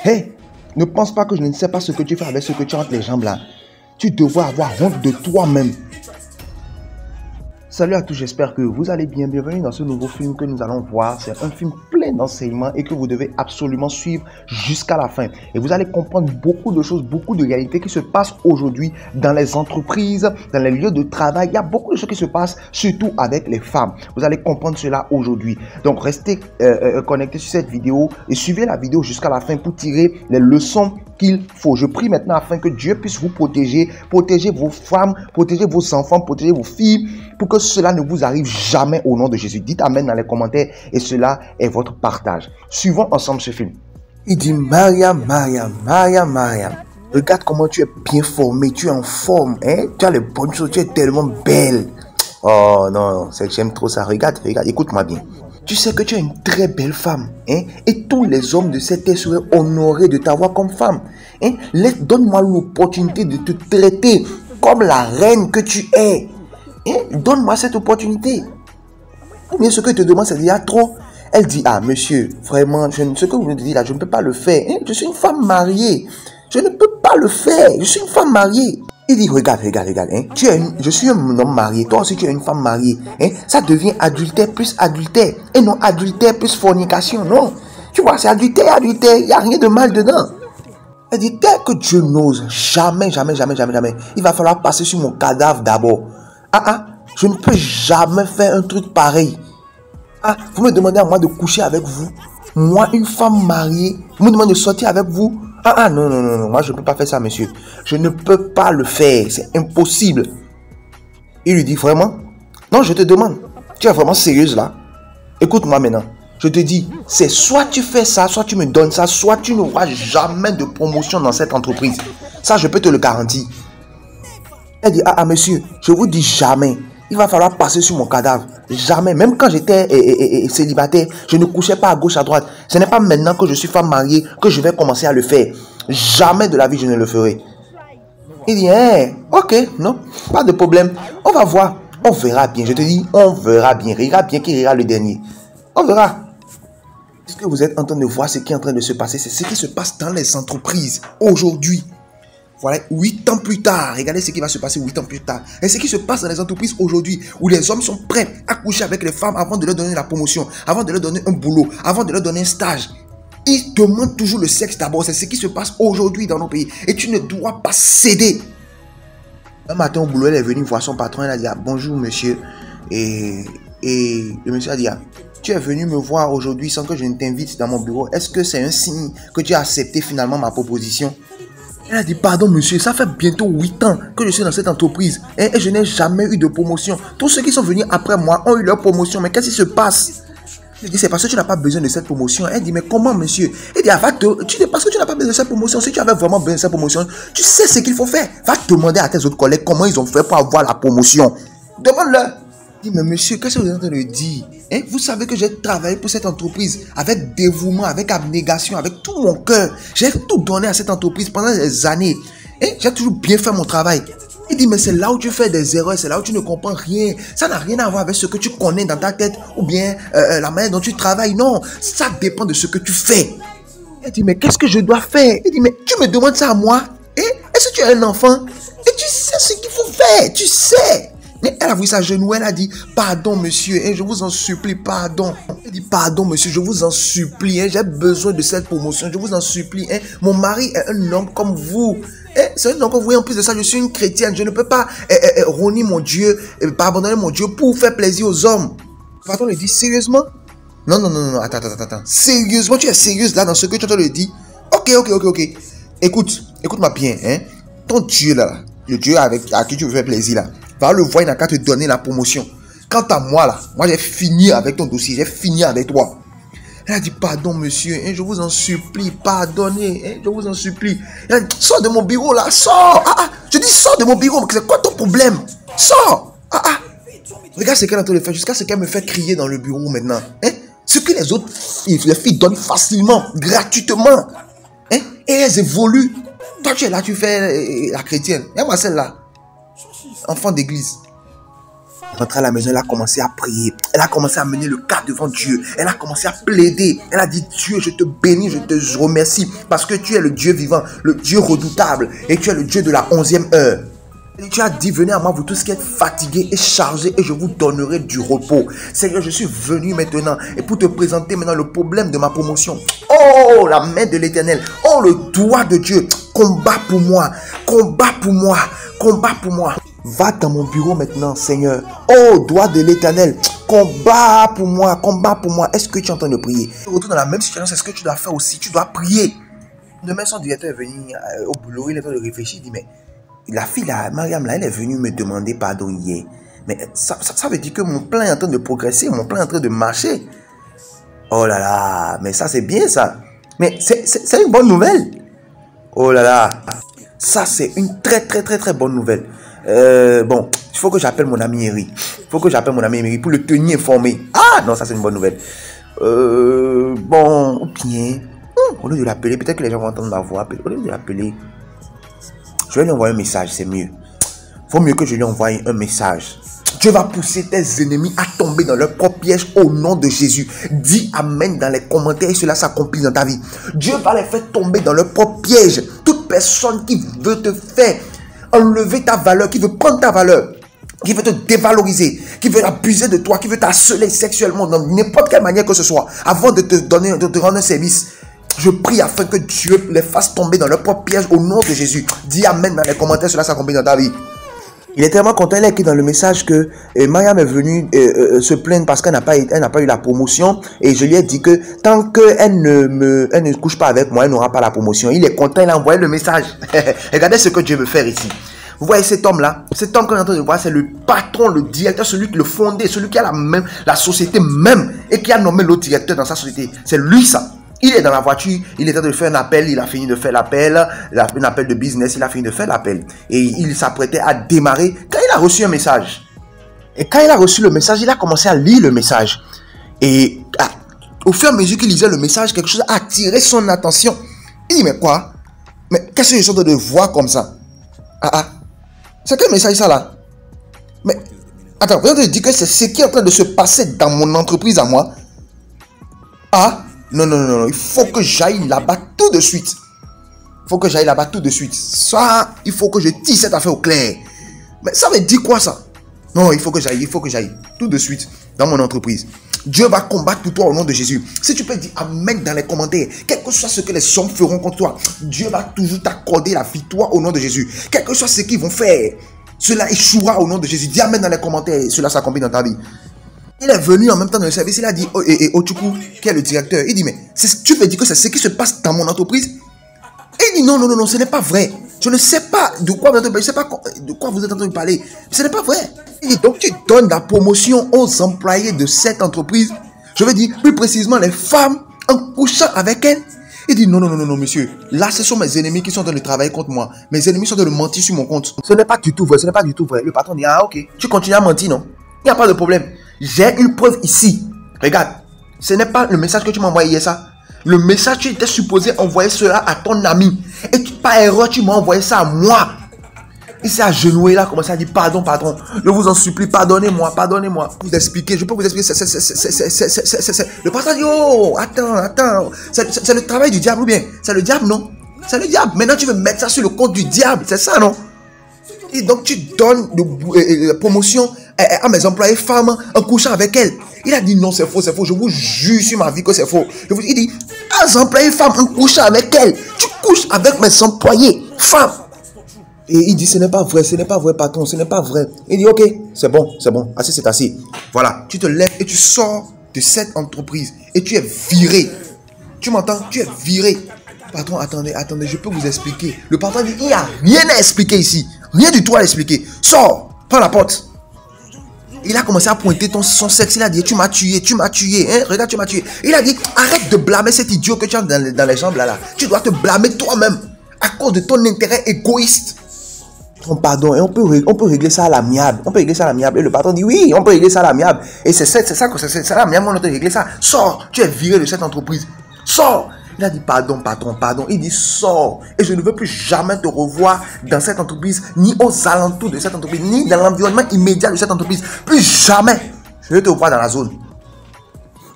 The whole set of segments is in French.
Hey, ne pense pas que je ne sais pas ce que tu fais avec ce que tu as entre les jambes là. Tu devrais avoir honte de toi-même. Salut à tous, j'espère que vous allez bien. Bienvenue dans ce nouveau film que nous allons voir. C'est un film plein d'enseignements et que vous devez absolument suivre jusqu'à la fin. Et vous allez comprendre beaucoup de choses, beaucoup de réalités qui se passent aujourd'hui dans les entreprises, dans les lieux de travail. Il y a beaucoup de choses qui se passent, surtout avec les femmes. Vous allez comprendre cela aujourd'hui. Donc restez connectés sur cette vidéo et suivez la vidéo jusqu'à la fin pour tirer les leçons qu'il faut. Je prie maintenant afin que Dieu puisse vous protéger, protéger vos femmes, protéger vos enfants, protéger vos filles, pour que cela ne vous arrive jamais au nom de Jésus. Dites Amen dans les commentaires et cela est votre partage. Suivons ensemble ce film. Il dit, Mariam, regarde comment tu es bien formée, tu es en forme, hein? Tu as les bonnes choses, tu es tellement belle. Oh non, c'est que j'aime trop ça. Regarde, écoute-moi bien. Tu sais que tu es une très belle femme, hein? Et tous les hommes de cette terre seraient honorés de t'avoir comme femme. Hein? Donne-moi l'opportunité de te traiter comme la reine que tu es. Hein? Donne-moi cette opportunité. Ou bien ce que je te demande, c'est déjà trop. Elle dit, ah monsieur, vraiment, ce que vous me dites là, je ne peux pas le faire. Hein? Je suis une femme mariée. Je ne peux pas le faire. Je suis une femme mariée. Il dit, regarde, hein. Je suis un homme marié, toi aussi tu es une femme mariée. Hein. Ça devient adultère plus adultère. Et non adultère plus fornication, non. Tu vois, c'est adultère, il n'y a rien de mal dedans. Elle dit, tel que Dieu n'ose, jamais, il va falloir passer sur mon cadavre d'abord. Je ne peux jamais faire un truc pareil. Vous me demandez à moi de coucher avec vous. Moi, une femme mariée, vous me demandez de sortir avec vous. Non, moi je ne peux pas faire ça, monsieur. Je ne peux pas le faire, c'est impossible. Il lui dit, vraiment? Non, je te demande, tu es vraiment sérieuse là? Écoute-moi maintenant, je te dis, c'est soit tu fais ça, soit tu me donnes ça, soit tu n'auras jamais de promotion dans cette entreprise. Ça, je peux te le garantir. Elle dit, monsieur, je vous dis jamais. Il va falloir passer sur mon cadavre. Jamais. Même quand j'étais célibataire, je ne couchais pas à gauche, à droite. Ce n'est pas maintenant que je suis femme mariée que je vais commencer à le faire. Jamais de la vie, je ne le ferai. Il dit, ok, non, pas de problème. On va voir. On verra bien. Je te dis, on verra bien. Rira bien qui rira le dernier. On verra. Est-ce que vous êtes en train de voir ce qui est en train de se passer? C'est ce qui se passe dans les entreprises aujourd'hui. Voilà, 8 ans plus tard, regardez ce qui va se passer 8 ans plus tard. Et ce qui se passe dans les entreprises aujourd'hui, où les hommes sont prêts à coucher avec les femmes avant de leur donner la promotion, avant de leur donner un boulot, avant de leur donner un stage. Ils demandent toujours le sexe d'abord. C'est ce qui se passe aujourd'hui dans nos pays. Et tu ne dois pas céder. Un matin au boulot, elle est venue voir son patron. Elle a dit, bonjour monsieur. Et le monsieur a dit, tu es venu me voir aujourd'hui sans que je ne t'invite dans mon bureau. Est-ce que c'est un signe que tu as accepté finalement ma proposition? Elle a dit, pardon monsieur, ça fait bientôt 8 ans que je suis dans cette entreprise et je n'ai jamais eu de promotion. Tous ceux qui sont venus après moi ont eu leur promotion, mais qu'est-ce qui se passe? Elle dit, c'est parce que tu n'as pas besoin de cette promotion. Elle dit, mais comment monsieur? Elle dit, parce que tu n'as pas besoin de cette promotion. Si tu avais vraiment besoin de cette promotion, tu sais ce qu'il faut faire. Va demander à tes autres collègues comment ils ont fait pour avoir la promotion. Demande-leur. Elle dit, mais monsieur, qu'est-ce que vous êtes en train de dire? Vous savez que j'ai travaillé pour cette entreprise avec dévouement, avec abnégation, avec tout mon cœur. J'ai tout donné à cette entreprise pendant des années. J'ai toujours bien fait mon travail. Il dit, mais c'est là où tu fais des erreurs, c'est là où tu ne comprends rien. Ça n'a rien à voir avec ce que tu connais dans ta tête ou bien la manière dont tu travailles. Non, ça dépend de ce que tu fais. Elle dit, mais qu'est-ce que je dois faire? Il dit, mais tu me demandes ça à moi? Est-ce que tu es un enfant? Et tu sais ce qu'il faut faire, tu sais. Mais elle a vu sa genou, elle a dit, pardon monsieur, je vous en supplie, pardon. Elle dit, pardon monsieur, je vous en supplie, j'ai besoin de cette promotion, je vous en supplie. Mon mari est un homme comme vous. C'est un homme comme vous, et en plus de ça, je suis une chrétienne, je ne peux pas renier mon Dieu, abandonner mon Dieu pour faire plaisir aux hommes. Le patron lui dit, sérieusement? Non, attends. Sérieusement, tu es sérieuse là dans ce que tu entends le dire? Ok. Écoute-moi bien, ton Dieu là, le Dieu à qui tu veux faire plaisir là, va le voir, il n'a qu'à te donner la promotion. Quant à moi là, moi j'ai fini avec ton dossier, j'ai fini avec toi. Elle a dit, pardon monsieur, je vous en supplie, pardonnez, je vous en supplie. Elle a dit, sors de mon bureau là, sors. Je dis, sors de mon bureau, mais c'est quoi ton problème? Sors. Regarde ce qu'elle est en train de faire, jusqu'à ce qu'elle me fait crier dans le bureau maintenant. Ce que les autres filles donnent facilement, gratuitement. Et elles évoluent. Toi tu es là, tu fais la chrétienne. Et moi celle-là, enfant d'église. Rentrée à la maison, elle a commencé à prier. Elle a commencé à mener le cas devant Dieu. Elle a commencé à plaider. Elle a dit, Dieu, je te bénis, je te remercie parce que tu es le Dieu vivant, le Dieu redoutable et tu es le Dieu de la 11e heure. Et tu as dit, venez à moi, vous tous qui êtes fatigués et chargés, et je vous donnerai du repos. Seigneur, je suis venu maintenant, et pour te présenter maintenant le problème de ma promotion. Oh, la main de l'Éternel. Oh, le doigt de Dieu. Combat pour moi. Combat pour moi. Combat pour moi. Va dans mon bureau maintenant, Seigneur. Oh, doigt de l'Éternel. Combat pour moi. Combat pour moi. Est-ce que tu es en train de prier? Tu retournes dans la même situation, c'est ce que tu dois faire aussi. Tu dois prier. Demain, son directeur est venu au boulot, il est en train de réfléchir, il dit, mais la fille là, Mariam là, elle est venue me demander pardon hier. Mais ça veut dire que mon plan est en train de progresser, mon plan est en train de marcher. Oh là là, mais ça c'est bien ça. Mais c'est une bonne nouvelle. Oh là là, ça c'est une très bonne nouvelle. Bon, il faut que j'appelle mon ami Eric. Il faut que j'appelle mon ami Eric pour le tenir informé. Ah non, ça c'est une bonne nouvelle. Bon, ou bien, au lieu de l'appeler, peut-être que les gens vont entendre ma voix. Au lieu de l'appeler, je vais lui envoyer un message, c'est mieux. Vaut mieux que je lui envoie un message. Dieu va pousser tes ennemis à tomber dans leur propre piège au nom de Jésus. Dis Amen dans les commentaires et cela s'accomplit dans ta vie. Dieu va les faire tomber dans leur propre piège. Toute personne qui veut te faire enlever ta valeur, qui veut prendre ta valeur, qui veut te dévaloriser, qui veut abuser de toi, qui veut t'harceler sexuellement dans n'importe quelle manière que ce soit, avant de te rendre un service. Je prie afin que Dieu les fasse tomber dans leur propre piège au nom de Jésus. Dis Amen dans les commentaires, cela s'accomplit dans ta vie. Il est tellement content, il a écrit dans le message que Mariam est venue se plaindre parce qu'elle n'a pas eu la promotion. Et je lui ai dit que tant qu'elle ne couche pas avec moi, elle n'aura pas la promotion. Il est content, il a envoyé le message. Regardez ce que Dieu veut faire ici. Vous voyez cet homme-là, cet homme qu'on est en train de voir, c'est le patron, le directeur, celui qui le fondé, celui qui a la société même et qui a nommé l'autre directeur dans sa société. C'est lui ça. Il est dans la voiture, il est en train de faire un appel, il a fini de faire l'appel, un appel de business, il a fini de faire l'appel. Et il s'apprêtait à démarrer quand il a reçu un message. Et quand il a reçu le message, il a commencé à lire le message. Et au fur et à mesure qu'il lisait le message, quelque chose a attiré son attention. Il dit, mais quoi? Mais qu'est-ce que je suis en train de voir comme ça? C'est quel message ça là? Mais attends, vous avez dit que c'est ce qui est en train de se passer dans mon entreprise à moi? Non, il faut que j'aille là-bas tout de suite. Il faut que j'aille là-bas tout de suite. Ça, il faut que je tisse cette affaire au clair. Mais ça veut dire quoi ça? Non, il faut que j'aille tout de suite dans mon entreprise. Dieu va combattre pour toi au nom de Jésus. Si tu peux dire Amen dans les commentaires, quel que soit ce que les hommes feront contre toi, Dieu va toujours t'accorder la victoire au nom de Jésus. Quel que soit ce qu'ils vont faire, cela échouera au nom de Jésus. Dis Amen dans les commentaires et cela s'accomplit dans ta vie. Il est venu en même temps dans le service, il a dit, Ochuku, qui est le directeur, il dit, mais tu veux dire que c'est ce qui se passe dans mon entreprise? Et il dit, non, ce n'est pas vrai. Je ne sais pas de quoi vous êtes en train de parler, je ne sais pas de quoi vous êtes en train de parler. Ce n'est pas vrai. Il dit, donc tu donnes la promotion aux employés de cette entreprise, je veux dire, plus précisément les femmes, en couchant avec elles. Il dit, non, monsieur. Là, ce sont mes ennemis qui sont en train de travailler contre moi. Mes ennemis sont en train de mentir sur mon compte. Ce n'est pas du tout vrai, Le patron dit, ok, tu continues à mentir, non? Il n'y a pas de problème. J'ai une preuve ici. Regarde, ce n'est pas le message que tu m'as envoyé hier, ça. Le message, tu étais supposé envoyer cela à ton ami. Et par erreur, tu m'as envoyé ça à moi. Il s'est agenouillé là, commencé à dire pardon. Je vous en supplie, pardonnez-moi. Vous expliquer, je peux vous expliquer. Le pasteur dit, oh, attends. C'est le travail du diable ou bien? C'est le diable, non? C'est le diable. Maintenant, tu veux mettre ça sur le compte du diable. C'est ça, non? Et donc, tu donnes la promotion à mes employés femmes en couchant avec elles. Il a dit non, c'est faux. Je vous jure sur ma vie que c'est faux. Il dit, mes employés femmes en couchant avec elles. Tu couches avec mes employés femmes. Et il dit, ce n'est pas vrai, patron, ce n'est pas vrai. Il dit, ok, c'est bon, assez c'est assez. Voilà, tu te lèves et tu sors de cette entreprise et tu es viré. Tu m'entends? Tu es viré. Patron, attendez, je peux vous expliquer. Le patron dit, il n'y a rien à expliquer ici. Rien du tout à expliquer. Sors, prends la porte. Il a commencé à pointer son sexe. Il a dit, tu m'as tué. Hein? Regarde, tu m'as tué. Il a dit, arrête de blâmer cet idiot que tu as dans les jambes là. Tu dois te blâmer toi-même à cause de ton intérêt égoïste. Pardon, et on peut régler ça à l'amiable. Et le patron dit, oui, on peut régler ça à l'amiable. Et c'est ça, c'est l'amiable, on peut régler ça. Sors, tu es viré de cette entreprise. Sors. Il a dit pardon, patron, pardon. Il dit sors. Et je ne veux plus jamais te revoir dans cette entreprise, ni aux alentours de cette entreprise, ni dans l'environnement immédiat de cette entreprise. Plus jamais. Je veux te revoir dans la zone.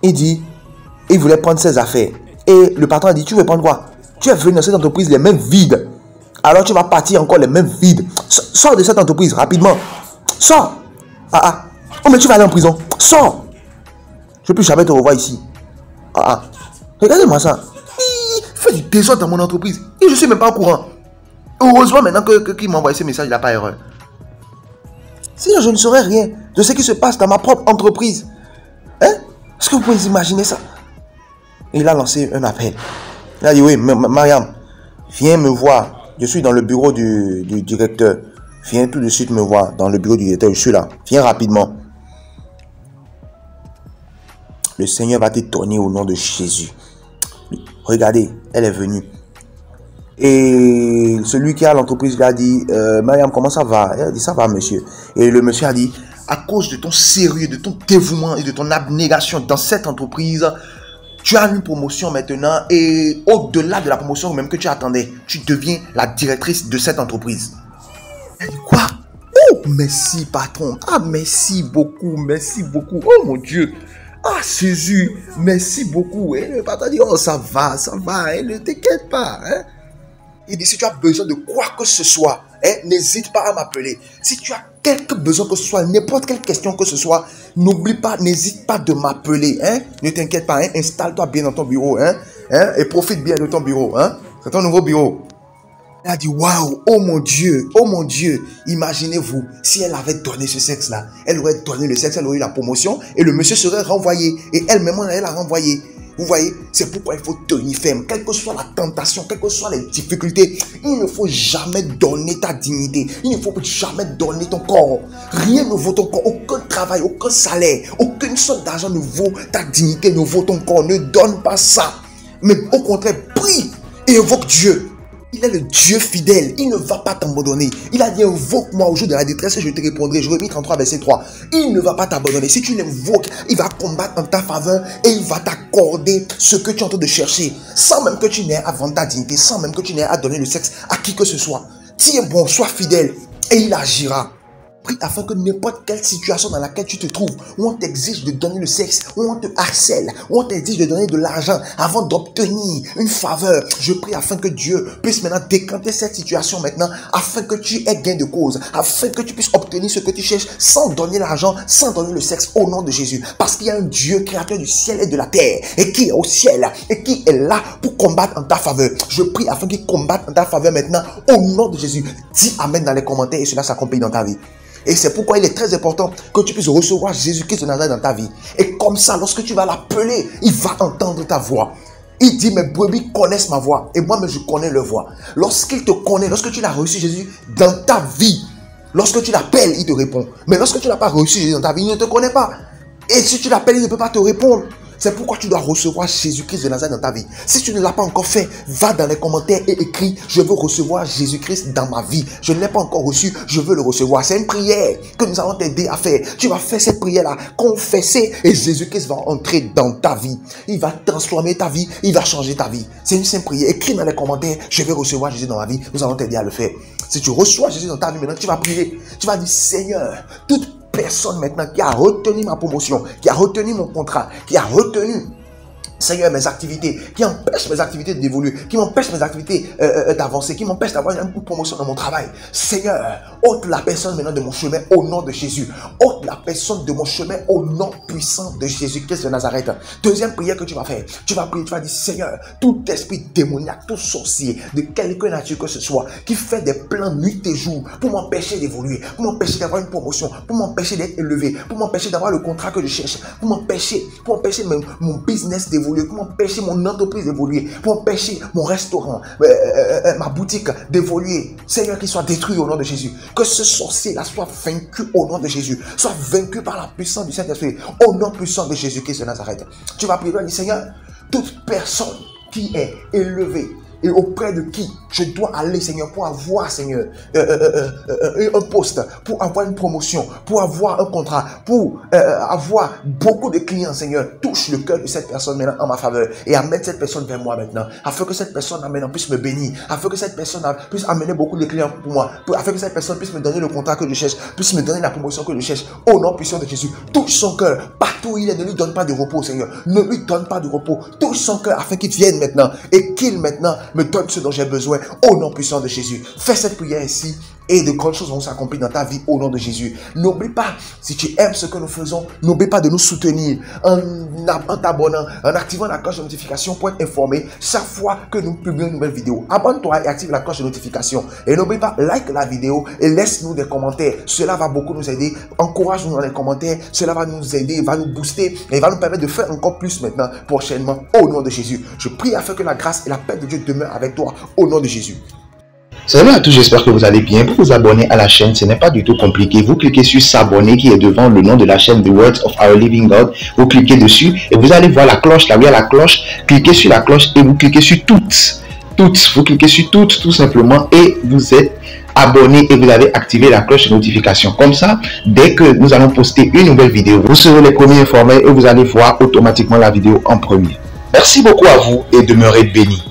Il dit, il voulait prendre ses affaires. Et le patron a dit, tu veux prendre quoi? Tu es venu dans cette entreprise les mains vides. Alors tu vas partir encore les mains vides. Sors de cette entreprise rapidement. Sors. Oh mais tu vas aller en prison. Sors. Je ne veux plus jamais te revoir ici. Regardez-moi ça. Il fait du désordre dans mon entreprise. Et je ne suis même pas au courant. Heureusement maintenant qu'il m'a envoyé ce message, il n'a pas erreur. Sinon je ne saurais rien de ce qui se passe dans ma propre entreprise. Hein? Est-ce que vous pouvez imaginer ça? Et il a lancé un appel. Il a dit, oui, Mariam, viens me voir. Je suis dans le bureau du directeur. Viens tout de suite me voir dans le bureau du directeur. Je suis là. Viens rapidement. Le Seigneur va t'étonner au nom de Jésus. Regardez, elle est venue. Et celui qui a l'entreprise lui a dit, Mariam, comment ça va? Elle a dit, ça va, monsieur. Et le monsieur a dit, à cause de ton sérieux, de ton dévouement et de ton abnégation dans cette entreprise, tu as une promotion maintenant et au-delà de la promotion même que tu attendais, tu deviens la directrice de cette entreprise. Elle dit quoi? Oh, merci patron. Merci beaucoup, merci beaucoup. Oh mon Dieu. Jésus, merci beaucoup. Et le patron dit, oh ça va, ne t'inquiète pas. Hein? Il dit, si tu as besoin de quoi que ce soit, n'hésite pas à m'appeler. Si tu as quelque besoin que ce soit, n'importe quelle question que ce soit, n'oublie pas, n'hésite pas de m'appeler. Ne t'inquiète pas, installe-toi bien dans ton bureau. Et profite bien de ton bureau. C'est ton nouveau bureau. Elle a dit, waouh, oh mon Dieu, imaginez-vous, si elle avait donné ce sexe-là, elle aurait donné le sexe, elle aurait eu la promotion et le monsieur serait renvoyé. Et elle-même, on allait la renvoyer. Vous voyez, c'est pourquoi il faut tenir ferme. Quelle que soit la tentation, quelles que soient les difficultés, il ne faut jamais donner ta dignité. Il ne faut jamais donner ton corps. Rien ne vaut ton corps. Aucun travail, aucun salaire, aucune somme d'argent ne vaut ta dignité, ne vaut ton corps. Ne donne pas ça. Mais au contraire, prie et invoque Dieu. Il est le Dieu fidèle. Il ne va pas t'abandonner. Il a dit, invoque-moi au jour de la détresse et je te répondrai. Jérémie 33, verset 3. Il ne va pas t'abandonner. Si tu l'invoques, il va combattre en ta faveur et il va t'accorder ce que tu es en train de chercher. Sans même que tu n'aies à vendre ta dignité, sans même que tu n'aies à donner le sexe à qui que ce soit. Tiens bon, sois fidèle et il agira. Prie afin que n'importe quelle situation dans laquelle tu te trouves, où on t'exige de donner le sexe, où on te harcèle, où on t'exige de donner de l'argent avant d'obtenir une faveur, je prie afin que Dieu puisse maintenant décanter cette situation maintenant, afin que tu aies gain de cause, afin que tu puisses obtenir ce que tu cherches sans donner l'argent, sans donner le sexe au nom de Jésus. Parce qu'il y a un Dieu créateur du ciel et de la terre, et qui est au ciel, et qui est là pour combattre en ta faveur. Je prie afin qu'il combatte en ta faveur maintenant, au nom de Jésus. Dis Amen dans les commentaires et cela s'accomplit dans ta vie. Et c'est pourquoi il est très important que tu puisses recevoir Jésus-Christ de Nazareth dans ta vie. Et comme ça, lorsque tu vas l'appeler, il va entendre ta voix. Il dit, mes brebis connaissent ma voix. Et moi-même, je connais leur voix. Lorsqu'il te connaît, lorsque tu l'as reçu Jésus dans ta vie, lorsque tu l'appelles, il te répond. Mais lorsque tu n'as pas reçu Jésus dans ta vie, il ne te connaît pas. Et si tu l'appelles, il ne peut pas te répondre. C'est pourquoi tu dois recevoir Jésus-Christ de Nazareth dans ta vie. Si tu ne l'as pas encore fait, va dans les commentaires et écris, je veux recevoir Jésus-Christ dans ma vie. Je ne l'ai pas encore reçu, je veux le recevoir. C'est une prière que nous allons t'aider à faire. Tu vas faire cette prière-là, confesser, et Jésus-Christ va entrer dans ta vie. Il va transformer ta vie, il va changer ta vie. C'est une simple prière. Écris dans les commentaires, je veux recevoir Jésus dans ma vie. Nous allons t'aider à le faire. Si tu reçois Jésus dans ta vie, maintenant tu vas prier. Tu vas dire, Seigneur, toute personne maintenant qui a retenu ma promotion, qui a retenu mon contrat, qui a retenu, Seigneur, mes activités, qui empêchent mes activités d'évoluer, qui m'empêchent mes activités d'avancer, qui m'empêchent d'avoir une promotion dans mon travail. Seigneur, ôte la personne maintenant de mon chemin au nom de Jésus. Ôte la personne de mon chemin au nom puissant de Jésus-Christ de Nazareth. Deuxième prière que tu vas faire, tu vas prier, tu vas dire, Seigneur, tout esprit démoniaque, tout sorcier, de quelque nature que ce soit, qui fait des plans nuit et jour pour m'empêcher d'évoluer, pour m'empêcher d'avoir une promotion, pour m'empêcher d'être élevé, pour m'empêcher d'avoir le contrat que je cherche, pour m'empêcher mon business d'évoluer, pour m'empêcher mon entreprise d'évoluer, pour empêcher mon restaurant, ma boutique d'évoluer. Seigneur, qu'il soit détruit au nom de Jésus. Que ce sorcier-là soit vaincu au nom de Jésus. Soit vaincu par la puissance du Saint-Esprit. Au nom puissant de Jésus-Christ de Nazareth. Tu vas prier, Seigneur, toute personne qui est élevée, et auprès de qui je dois aller, Seigneur, pour avoir, Seigneur, un poste, pour avoir une promotion, pour avoir un contrat, pour avoir beaucoup de clients, Seigneur. Touche le cœur de cette personne maintenant en ma faveur et amène cette personne vers moi maintenant, afin que cette personne maintenant puisse me bénir, afin que cette personne puisse amener beaucoup de clients pour moi, afin que cette personne puisse me donner le contrat que je cherche, puisse me donner la promotion que je cherche. Au nom puissant de Jésus, touche son cœur, partout où il est, ne lui donne pas de repos, Seigneur. Ne lui donne pas de repos. Touche son cœur afin qu'il vienne maintenant et qu'il maintenant me donne ce dont j'ai besoin. Au nom puissant de Jésus, fais cette prière ici et de grandes choses vont s'accomplir dans ta vie au nom de Jésus. N'oublie pas, si tu aimes ce que nous faisons, n'oublie pas de nous soutenir en t'abonnant, en activant la cloche de notification pour être informé chaque fois que nous publions une nouvelle vidéo. Abonne-toi et active la cloche de notification. Et n'oublie pas, like la vidéo et laisse-nous des commentaires. Cela va beaucoup nous aider. Encourage-nous dans les commentaires. Cela va nous aider, va nous booster et va nous permettre de faire encore plus maintenant, prochainement, au nom de Jésus. Je prie afin que la grâce et la paix de Dieu demeurent avec toi, au nom de Jésus. Salut à tous, j'espère que vous allez bien. Pour vous abonner à la chaîne, ce n'est pas du tout compliqué. Vous cliquez sur s'abonner qui est devant le nom de la chaîne The Words of Our Living God. Vous cliquez dessus et vous allez voir la cloche, là où il y a la cloche. Cliquez sur la cloche et vous cliquez sur toutes. Vous cliquez sur toutes tout simplement et vous êtes abonné et vous avez activé la cloche de notification. Comme ça, dès que nous allons poster une nouvelle vidéo, vous serez les premiers informés et vous allez voir automatiquement la vidéo en premier. Merci beaucoup à vous et demeurez bénis.